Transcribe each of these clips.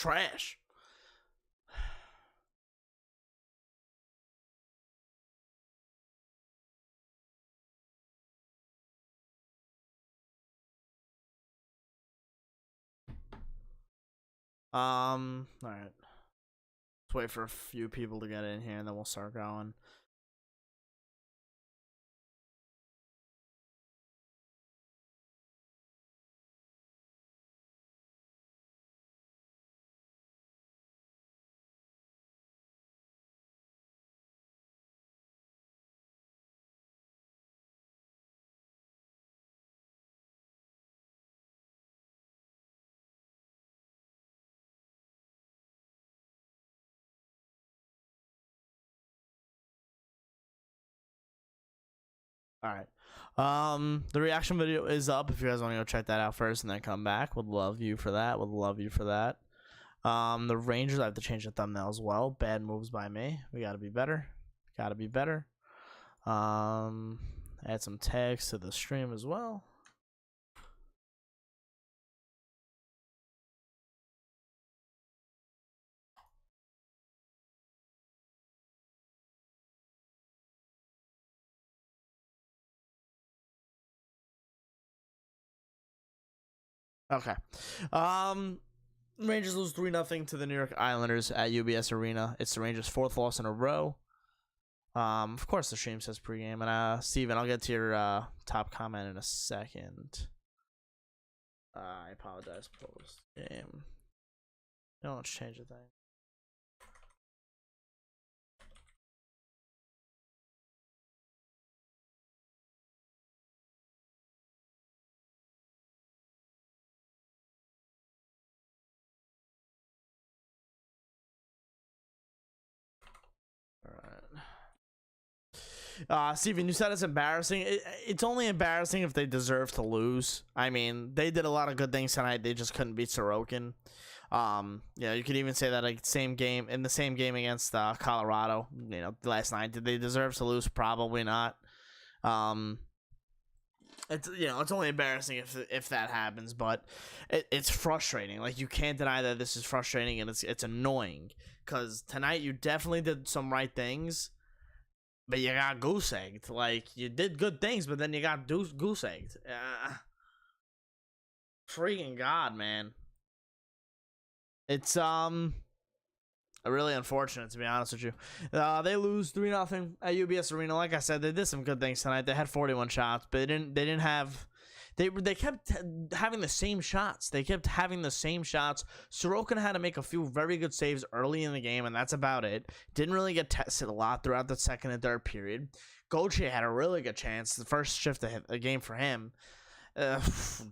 Trash. All right. Let's wait for a few people to get in here and then we'll start going. All right. The reaction video is up if you guys want to go check that out first and then come back. Would love you for that. Would love you for that. The Rangers, I have to change the thumbnail as well. Bad moves by me. We gotta be better. Gotta be better. Add some tags to the stream as well. Okay. Rangers lose 3-0 to the New York Islanders at UBS Arena. It's the Rangers' 4th loss in a row. Of course, the stream says pregame. And Steven, I'll get to your top comment in a second. I apologize. Post game. No, let's change the thing. Steven, you said it's embarrassing. It's only embarrassing if they deserve to lose. I mean, they did a lot of good things tonight. They just couldn't beat Sorokin. You could even say that in the same game against Colorado. Last night, did they deserve to lose? Probably not. It's only embarrassing if that happens, but it's frustrating. Like, you can't deny that this is frustrating and it's annoying because tonight you definitely did some right things. But you got goose egged. Like, you did good things, but then you got goose egged. Freaking God, man. It's really unfortunate, to be honest with you. They lose 3-0 at UBS Arena. Like I said, they did some good things tonight. They had 41 shots, but they kept having the same shots. Sorokin had to make a few very good saves early in the game, and that's about it. Didn't really get tested a lot throughout the second and third period. Gauthier had a really good chance. The first shift of the game for him.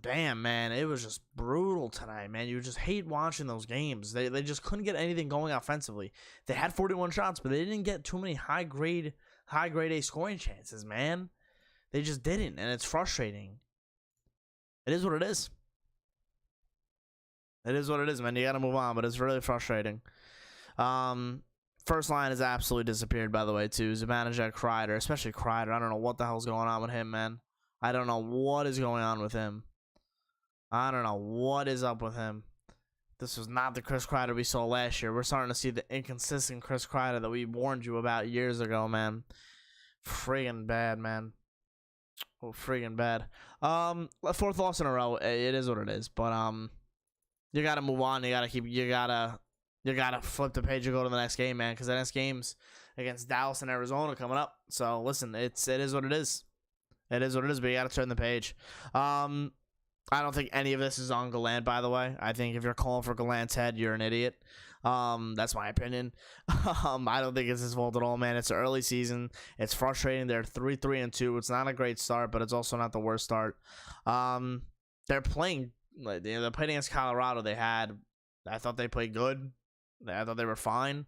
Damn, man, it was just brutal tonight, man. You just hate watching those games. They just couldn't get anything going offensively. They had 41 shots, but they didn't get too many high grade A scoring chances, man. They just didn't, and it's frustrating. It is what it is. It is what it is, man. You gotta move on, but it's really frustrating. First line has absolutely disappeared, by the way, too. Zibanejad, Kreider, especially Kreider. I don't know what the hell's going on with him, man. I don't know what is going on with him. I don't know what is up with him. This was not the Chris Kreider we saw last year. We're starting to see the inconsistent Chris Kreider that we warned you about years ago, man. Friggin' bad, man. Oh, friggin' bad. 4th loss in a row. It is what it is. But you gotta move on. You gotta flip the page and go to the next game, man. Because the next game's against Dallas and Arizona coming up. So listen, it is what it is. It is what it is, but you got to turn the page. I don't think any of this is on Gallant, by the way. I think if you're calling for Gallant's head, you're an idiot. That's my opinion. I don't think it's his fault at all, man. It's the early season. It's frustrating. They're 3-3-2. It's not a great start, but it's also not the worst start. They're playing. They're playing against Colorado. I thought they played good. I thought they were fine.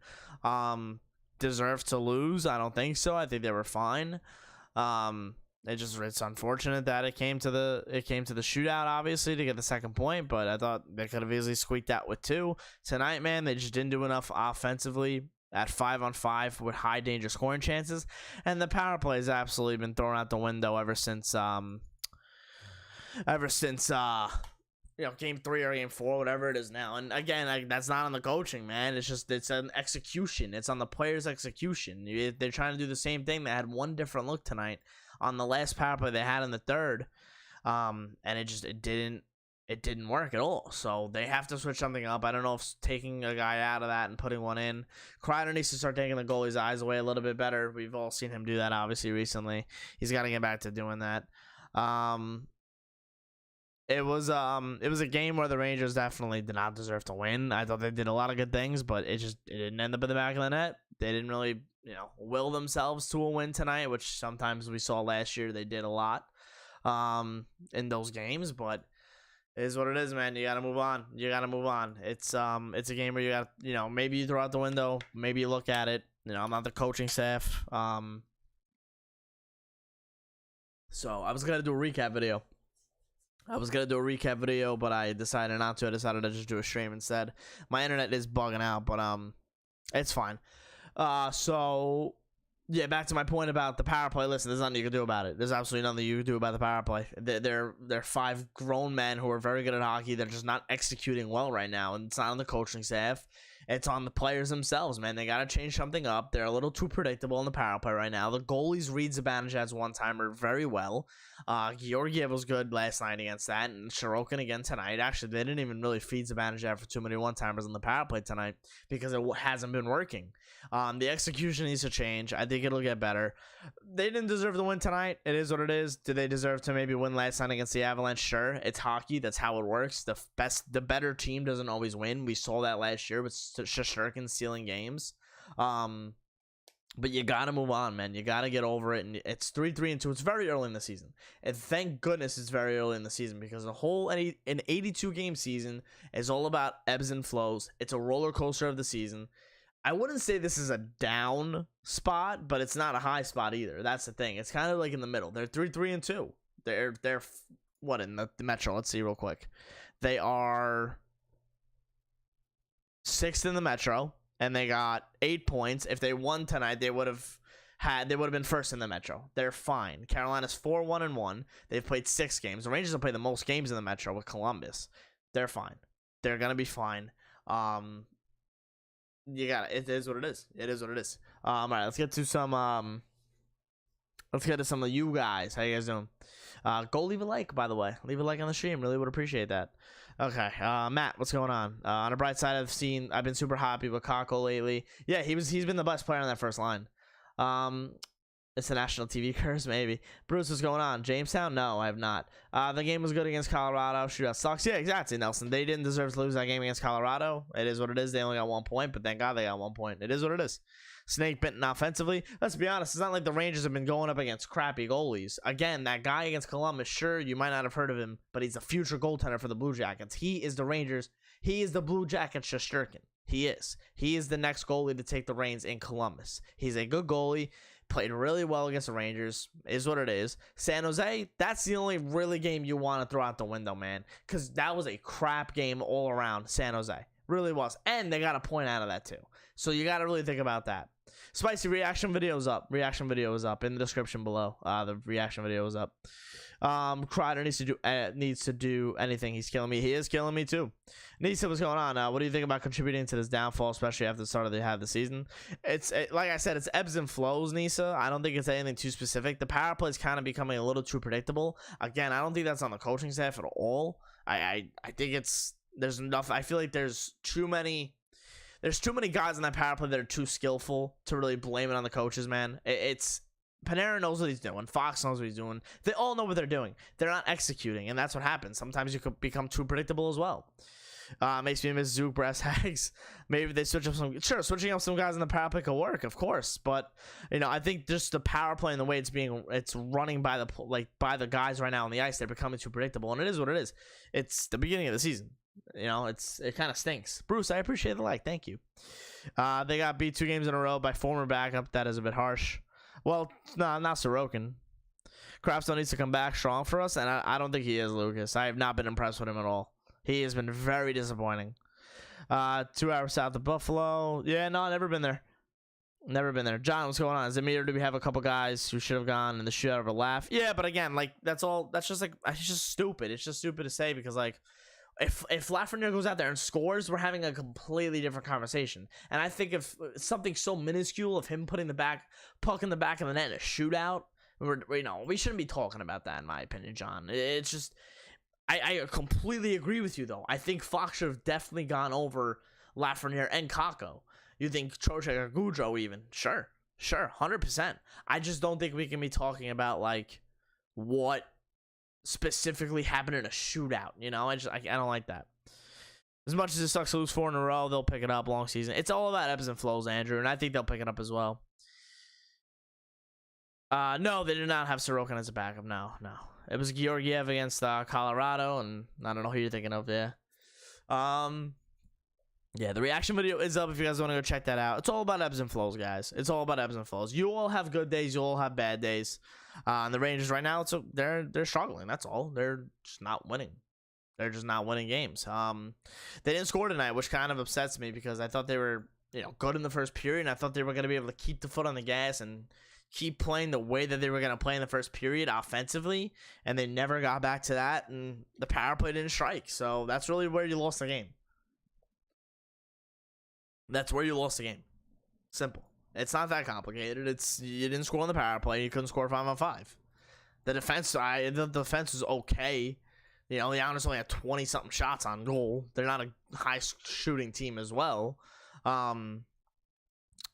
Deserved to lose? I don't think so. I think they were fine. It's unfortunate that it came to the shootout, obviously, to get the second point, but I thought they could have easily squeaked out with 2. Tonight, man, they just didn't do enough offensively at 5-on-5 with high danger scoring chances, and the power play has absolutely been thrown out the window ever since game 3 or game 4, whatever it is now. And again, that's not on the coaching, man. It's an execution. It's on the players' execution. They're trying to do the same thing. They had one different look tonight on the last power play they had in the third, and it didn't work at all. So they have to switch something up. I don't know if taking a guy out of that and putting one in. Kreider needs to start taking the goalie's eyes away a little bit better. We've all seen him do that, obviously, recently. He's got to get back to doing that. It was a game where the Rangers definitely did not deserve to win. I thought they did a lot of good things, but it didn't end up in the back of the net. They didn't really, will themselves to a win tonight, which sometimes we saw last year they did a lot in those games, but it is what it is, man. You got to move on. It's a game where you got, maybe you throw out the window, maybe you look at it. I'm not the coaching staff. So I was going to do a recap video. But I decided not to. I decided to just do a stream instead. My internet is bugging out, but it's fine. So yeah, back to my point about the power play. Listen, there's nothing you can do about it. There's absolutely nothing you can do about the power play. They're 5 grown men who are very good at hockey. They're just not executing well right now, and it's not on the coaching staff. It's on the players themselves, man. They got to change something up. They're a little too predictable in the power play right now. The goalies read Zibanejad's one-timer very well. Georgiev was good last night against that, and Sorokin again tonight. Actually, they didn't even really feed Zibanejad for too many one-timers in the power play tonight because it hasn't been working. The execution needs to change. I think it'll get better. They didn't deserve the win tonight. It is what it is. Do they deserve to maybe win last night against the Avalanche? Sure. It's hockey. That's how it works. The better team doesn't always win. We saw that last year with Shesterkin stealing games. But you got to move on, man. You got to get over it. And it's 3-3-2. It's very early in the season. And thank goodness it's very early in the season, because an 82-game season is all about ebbs and flows. It's a roller coaster of the season. I wouldn't say this is a down spot, but it's not a high spot either. That's the thing. It's kind of like in the middle. They're 3-3-2. They're what in the Metro? Let's see real quick. They are 6th in the Metro, and they got 8 points. If they won tonight, they would have been first in the Metro. They're fine. Carolina's 4-1-1. They've played 6 games. The Rangers have played the most games in the Metro with Columbus. They're fine. They're gonna be fine. It is what it is. All right, let's get to some of you guys. How you guys doing? Go leave a like, by the way. Leave a like on the stream. Really would appreciate that. Okay, Matt, what's going on? On the bright side, I've been super happy with Kako lately. Yeah, he's been the best player on that first line. It's a national TV curse, maybe. Bruce, what's going on? Jamestown? No, I have not. The game was good against Colorado. Shootout sucks. Yeah, exactly, Nelson. They didn't deserve to lose that game against Colorado. It is what it is. They only got 1 point, but thank God they got 1 point. It is what it is. Snake bitten offensively. Let's be honest. It's not like the Rangers have been going up against crappy goalies. Again, that guy against Columbus, sure, you might not have heard of him, but he's a future goaltender for the Blue Jackets. He is the Rangers. He is the Blue Jackets Shesterkin. He is. He is the next goalie to take the reins in Columbus. He's a good goalie. Played really well against the Rangers, is what it is. San Jose, that's the only really game you want to throw out the window, man, because that was a crap game all around. San Jose really was, and they got a point out of that too, so you got to really think about that. Spicy reaction video is up. Reaction video is up in the description below. The reaction video is up. Kreider needs to do anything. He's killing me. He is killing me too. Nisa, what's going on? What do you think about contributing to this downfall, especially after the start of the season? Like I said, it's ebbs and flows, Nisa. I don't think it's anything too specific. The power play is kind of becoming a little too predictable. Again, I don't think that's on the coaching staff at all. I think there's enough. I feel like there's too many guys in that power play that are too skillful to really blame it on the coaches, man. Panarin knows what he's doing. Fox knows what he's doing. They all know what they're doing. They're not executing, and that's what happens. Sometimes you could become too predictable as well. Makes me miss Zook, Brass Hags. Maybe they switch up switching up some guys in the power play could work, of course. But I think just the power play and the way it's running by the guys right now on the ice, they're becoming too predictable, and it is what it is. It's the beginning of the season. It kind of stinks. Bruce, I appreciate the like. Thank you. They got beat 2 games in a row by former backup. That is a bit harsh. Well, no, not Sorokin. Craftston needs to come back strong for us, and I don't think he is, Lucas. I have not been impressed with him at all. He has been very disappointing. 2 hours south of Buffalo. Yeah, no, never been there. Never been there. John, what's going on? Is it me, or do we have a couple guys who should have gone in the shootout of a laugh? Yeah, but again, it's just stupid. It's just stupid to say because if Lafreniere goes out there and scores, we're having a completely different conversation. And I think if something so minuscule of him putting the puck in the back of the net in a shootout, we shouldn't be talking about that, in my opinion, John. It's just, I completely agree with you, though. I think Fox should have definitely gone over Lafreniere and Kakko. You think Trocheck or Gaudreau even? Sure, 100%. I just don't think we can be talking about, like, what specifically happened in a shootout. I don't like that. As much as it sucks to lose 4 in a row, they'll pick it up long season. It's all about ebbs and flows, Andrew, and I think they'll pick it up as well. No, they did not have Sorokin as a backup. No. It was Georgiev against Colorado, and I don't know who you're thinking of there. Yeah, the reaction video is up if you guys want to go check that out. It's all about ebbs and flows, guys. It's all about ebbs and flows. You all have good days. You all have bad days. And the Rangers right now, they're struggling. That's all. They're just not winning. They're just not winning games. They didn't score tonight, which kind of upsets me because I thought they were, good in the first period. And I thought they were going to be able to keep the foot on the gas and keep playing the way that they were going to play in the first period offensively. And they never got back to that. And the power play didn't strike. So that's really where you lost the game. That's where you lost the game. Simple. It's not that complicated. You didn't score on the power play. You couldn't score 5-on-5. The defense is okay. The Islanders only had 20-something shots on goal. They're not a high-shooting team as well. I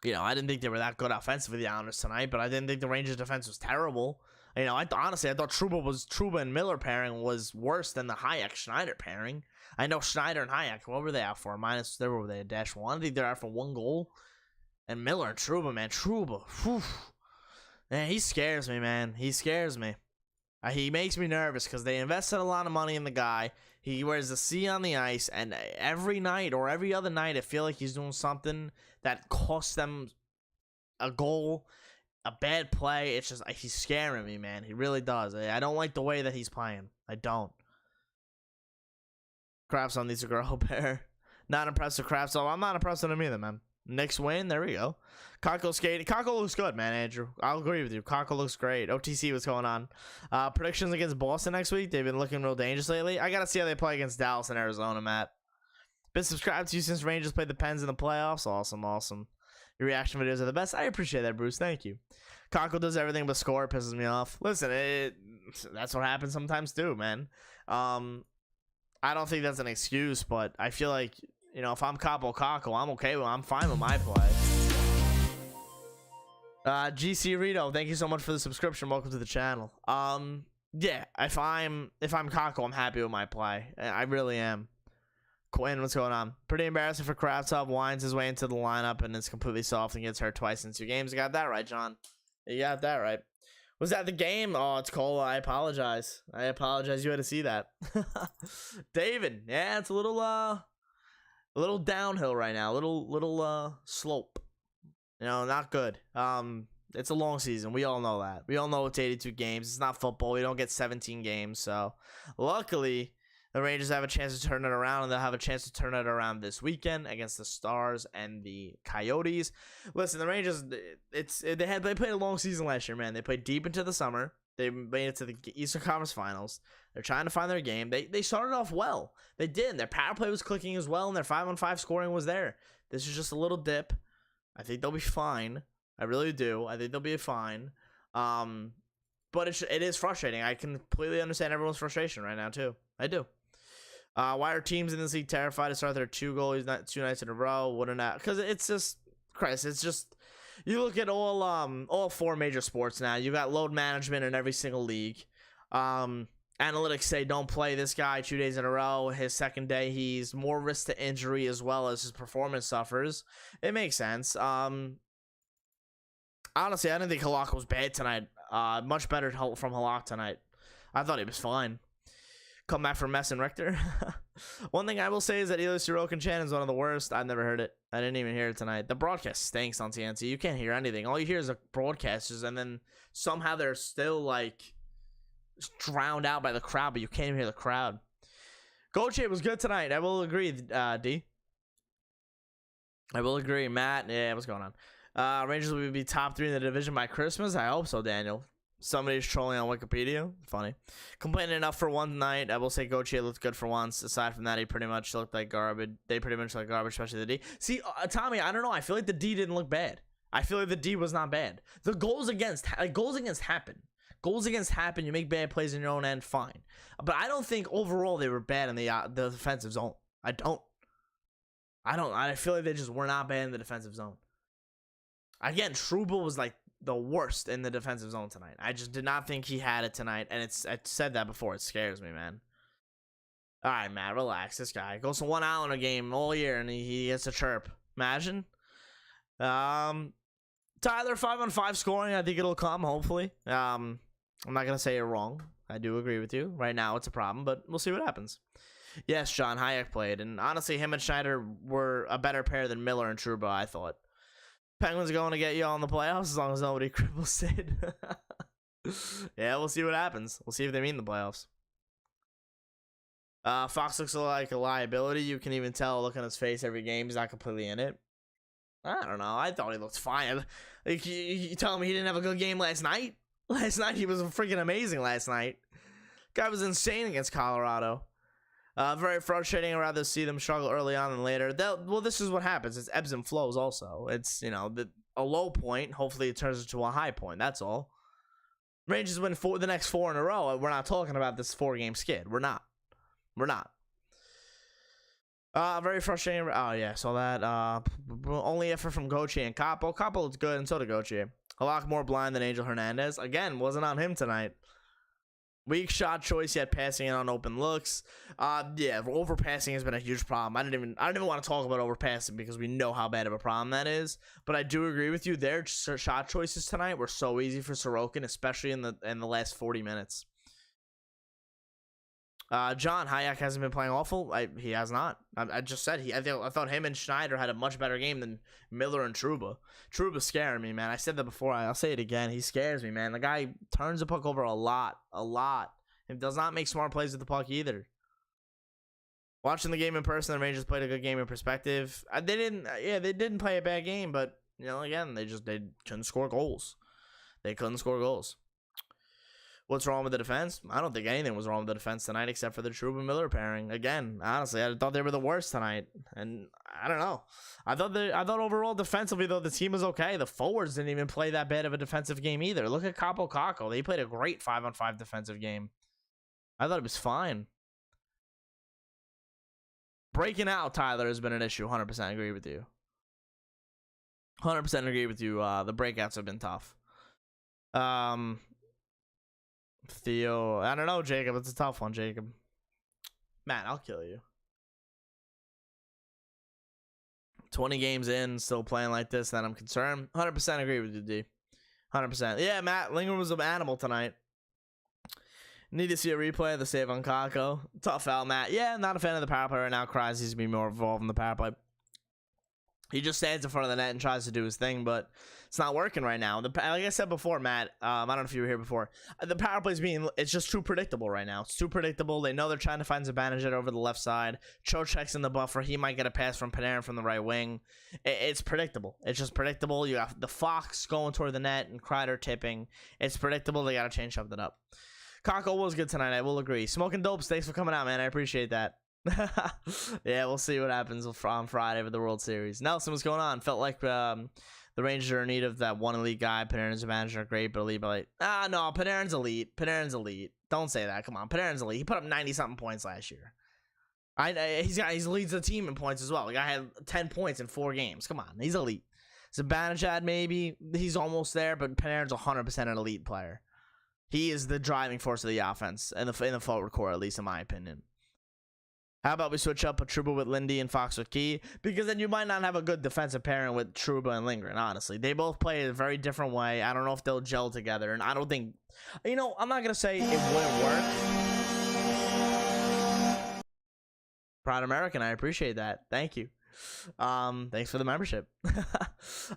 didn't think they were that good offensively, the Islanders tonight, but I didn't think the Rangers' defense was terrible. Honestly, I thought Trouba and Miller pairing was worse than the Hayek-Schneider pairing. I know Schneider and Hayek, what were they out for? What were they, a -1? I think they're out for 1 goal. And Miller and Trouba, man. Whew. Man, he scares me, man. He scares me. He makes me nervous because they invested a lot of money in the guy. He wears the C on the ice, and every night or every other night, I feel like he's doing something that costs them a goal, a bad play. It's just, he's scaring me, man. He really does. I don't like the way that he's playing. I don't. Craftsman needs to grow a pair. Not impressed with Craftsman. I'm not impressed with him either, man. Next win, there we go. Kakko skating. Kakko looks good, man, Andrew. I'll agree with you. Kakko looks great. OTC, what's going on? Predictions against Boston next week. They've been looking real dangerous lately. I got to see how they play against Dallas and Arizona, Matt. Been subscribed to you since Rangers played the Pens in the playoffs. Awesome. Your reaction videos are the best. I appreciate that, Bruce. Thank you. Kakko does everything but score. It pisses me off. Listen, that's what happens sometimes too, man. I don't think that's an excuse, but I feel like, if I'm Kakko, I'm okay with it. I'm fine with my play. GC Rito, thank you so much for the subscription. Welcome to the channel. Yeah, if I'm Kakko, I'm happy with my play. I really am. Quinn, what's going on? Pretty embarrassing for Kravtsov. Winds his way into the lineup and is completely soft and gets hurt twice in 2 games. You got that right, John. You got that right. Was that the game? Oh, it's Cole. I apologize. You had to see that. David, yeah, it's a little downhill right now. Little slope. Not good. It's a long season. We all know that. We all know it's 82 games. It's not football. We don't get 17 games. So, luckily, the Rangers have a chance to turn it around, and they'll have a chance to turn it around this weekend against the Stars and the Coyotes. Listen, the Rangers, they played a long season last year, man. They played deep into the summer. They made it to the Eastern Conference Finals. They're trying to find their game. They started off well. They did. Their power play was clicking as well, and their 5-on-5 scoring was there. This is just a little dip. I think they'll be fine. I really do. I think they'll be fine. But it is frustrating. I completely understand everyone's frustration right now, too. I do. Why are teams in this league terrified to start their 2 goalies 2 nights in a row? Wouldn't that? Because it's just, Christ, it's just, you look at all 4 major sports now. You got load management in every single league. Analytics say don't play this guy 2 days in a row. His second day, he's more risk to injury as well as his performance suffers. It makes sense. Honestly, I didn't think Halak was bad tonight. Much better from Halak tonight. I thought he was fine. Come back from Mess and Richter. One thing I will say is that Ilya Sorokin chant is one of the worst. I've never heard it. I didn't even hear it tonight. The broadcast stinks on TNT. You can't hear anything. All you hear is the broadcasters, and then somehow they're still like drowned out by the crowd, but you can't even hear the crowd. Gauthier was good tonight. I will agree, D. I will agree. Matt, yeah, what's going on? Rangers will be top 3 in the division by Christmas. I hope so, Daniel. Somebody's trolling on Wikipedia. Funny. Complaining enough for one night. I will say Gauthier looked good for once. Aside from that, he pretty much looked like garbage. They pretty much looked like garbage, especially the D. See, Tommy, I don't know. I feel like the D didn't look bad. I feel like the D was not bad. The goals against happen. Goals against happen. You make bad plays in your own end, fine. But I don't think overall they were bad in the defensive zone. I don't. I feel like they just were not bad in the defensive zone. Again, Struble was like the worst in the defensive zone tonight. I just did not think he had it tonight, and I said that before. It scares me, man. All right, Matt, relax. This guy goes to one Islander game all year, and he gets a chirp. Imagine. Tyler, 5-on-5 scoring. I think it'll come, hopefully. I'm not gonna say you're wrong. I do agree with you. Right now, it's a problem, but we'll see what happens. Yes, John Hayek played, and honestly, him and Schneider were a better pair than Miller and Trouba, I thought. Penguins are going to get you all in the playoffs as long as nobody cripples Sid. Yeah, we'll see what happens. We'll see if they meet in the playoffs. Fox looks like a liability. You can even tell, look on his face every game. He's not completely in it. I don't know. I thought he looked fine. Like, you telling me he didn't have a good game last night? Last night, he was freaking amazing last night. Guy was insane against Colorado. Very frustrating. I'd rather see them struggle early on than later. Well, this is what happens. It's ebbs and flows also. It's, you know, a low point. Hopefully it turns into a high point. That's all. Rangers win the next 4 in a row. We're not talking about this 4-game skid. We're not. Very frustrating. Oh, yeah. So that only effort from Gauthier and Capo. Capo looks good, and so did Gauthier. A lot more blind than Angel Hernandez. Again, wasn't on him tonight. Weak shot choice, yet passing it on open looks. Yeah, overpassing has been a huge problem. I don't even want to talk about overpassing because we know how bad of a problem that is. But I do agree with you. Their shot choices tonight were so easy for Sorokin, especially in the last 40 minutes. John Hayek hasn't been playing awful. He has not. I just said I thought him and Schneider had a much better game than Miller and Trouba. Trouba's scaring me, man. I said that before. I'll say it again. He scares me, man. The guy turns the puck over a lot. It does not make smart plays with the puck either. Watching the game in person, the Rangers played a good game in perspective. They didn't play a bad game, but you know, again, they couldn't score goals. What's wrong with the defense? I don't think anything was wrong with the defense tonight except for the Trouba Miller pairing. Again, honestly, I thought they were the worst tonight, and I don't know. I thought overall defensively though the team was okay. The forwards didn't even play that bad of a defensive game either. Look at Capo Caco. They played a great 5-on-5 defensive game. I thought it was fine. Breaking out, Tyler, has been an issue. 100% agree with you. 100% agree with you. The breakouts have been tough. Theo, I don't know, Jacob. It's a tough one, Jacob. Matt, I'll kill you. 20 games in, still playing like this, then I'm concerned. 100% agree with you, D. 100%. Yeah, Matt, Lingard was an animal tonight. Need to see a replay of the save on Kako. Tough out, Matt. Yeah, not a fan of the power play right now. Cries needs to be more involved in the power play. He just stands in front of the net and tries to do his thing, but it's not working right now. Like I said before, Matt, I don't know if you were here before. The power play's it's just too predictable right now. It's too predictable. They know they're trying to find Zibanejad over the left side. Trocheck's in the buffer. He might get a pass from Panarin from the right wing. It's predictable. It's just predictable. You have the Fox going toward the net and Kreider tipping. It's predictable. They got to change something up. Kako was good tonight. I will agree. Smoking Dopes, thanks for coming out, man. I appreciate that. Yeah, we'll see what happens on Friday with the World Series. Nelson, what's going on? Felt like the Rangers are in need of that one elite guy. Panarin's a manager, great, but elite. But like, no, Panarin's elite. Panarin's elite. Don't say that. Come on, Panarin's elite. He put up 90-something points last year. He leads the team in points as well. The guy had 10 points in 4 games. Come on, he's elite. Zibanejad, maybe he's almost there, but Panarin's 100% an elite player. He is the driving force of the offense in the forward core, at least in my opinion. How about we switch up a Trouba with Lindy and Fox with Key? Because then you might not have a good defensive pairing with Trouba and Lindgren, honestly. They both play a very different way. I don't know if they'll gel together. And I don't think... You know, I'm not going to say it wouldn't work. Proud American, I appreciate that. Thank you. Thanks for the membership.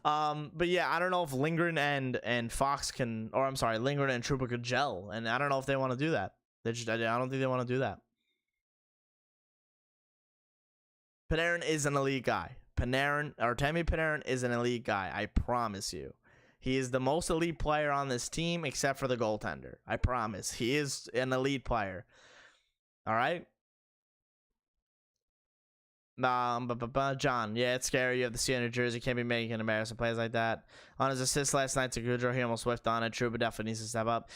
But yeah, I don't know if Lindgren and Fox can... Or I'm sorry, Lindgren and Trouba could gel. And I don't know if they want to do that. I don't think they want to do that. Panarin is an elite guy. Artemi Panarin is an elite guy. I promise you. He is the most elite player on this team, except for the goaltender. I promise. He is an elite player. All right? John, yeah, it's scary. You have the C on your jersey. Can't be making embarrassing plays like that. On his assist last night to Goudreau, he almost whiffed on it. Trouba definitely needs to step up.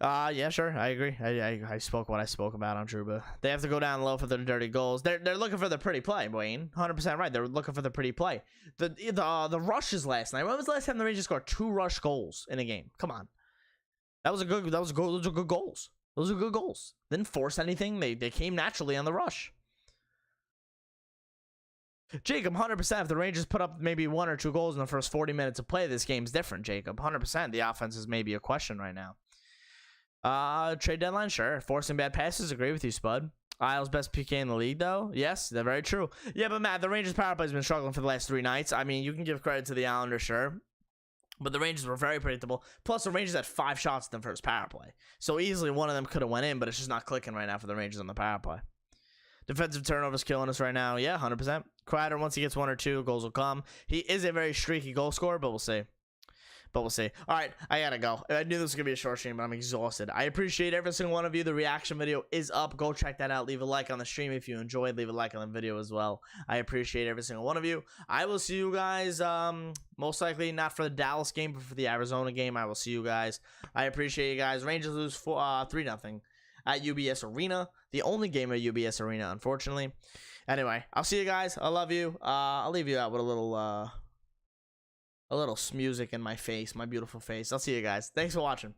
Yeah, sure. I agree. I spoke what I spoke about on Trouba. They have to go down low for the dirty goals. They're looking for the pretty play, Wayne. 100% right. They're looking for the pretty play. The rushes last night. When was the last time the Rangers scored 2 rush goals in a game? Come on. Those are good goals. Those are good goals. Didn't force anything. They came naturally on the rush. Jacob, 100%. If the Rangers put up maybe 1 or 2 goals in the first 40 minutes of play, this game's different, Jacob. 100%. The offense is maybe a question right now. Trade deadline, sure. Forcing bad passes, agree with you, Spud. Isles best PK in the league, though. Yes, they're very true. Yeah, but Matt, the Rangers power play has been struggling for the last 3 nights. I mean, you can give credit to the Islanders, sure. But the Rangers were very predictable. Plus, the Rangers had 5 shots in the first power play. So easily one of them could have went in, but it's just not clicking right now for the Rangers on the power play. Defensive turnovers killing us right now. Yeah, 100%. Kreider, once he gets 1 or 2, goals will come. He is a very streaky goal scorer, but we'll see. All right, I gotta go. I knew this was gonna be a short stream, but I'm exhausted. I appreciate every single one of you. The reaction video is up. Go check that out. Leave a like on the stream if you enjoyed. Leave a like on the video as well. I appreciate every single one of you. I will see you guys most likely not for the Dallas game, but for the Arizona game. I will see you guys. I appreciate you guys. Rangers lose 3-0 at UBS Arena. The only game at UBS Arena, unfortunately. Anyway, I'll see you guys. I love you. I'll leave you out with a little music in my face, my beautiful face. I'll see you guys. Thanks for watching.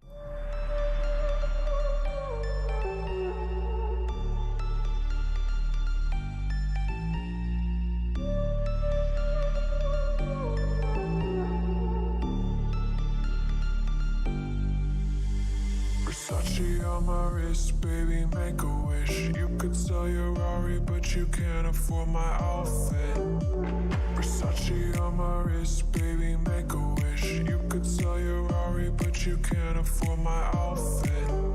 Versace on my wrist, baby, make a wish. You could sell your Rari, but you can't afford my outfit. Versace on my wrist, baby, make a wish. You could sell your Rari, but you can't afford my outfit.